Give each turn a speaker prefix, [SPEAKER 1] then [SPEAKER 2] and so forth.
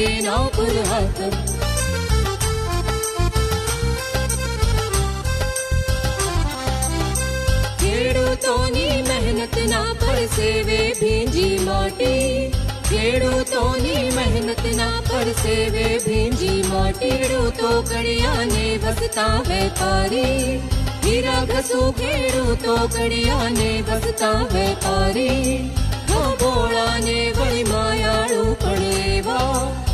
[SPEAKER 1] ના પુરહત ખેડૂતોની મહેનત ના પરસેવે ભીંજી માટી ખેડૂતોની મહેનત ના પરસેવે ભીંજી માટી ખેડૂતો કડિયાને વસતા વેપારી હીરા ઘસુ ખેડૂતો કડિયાને વસતા વેપારી બોળાને વળી માયાળું પડેવા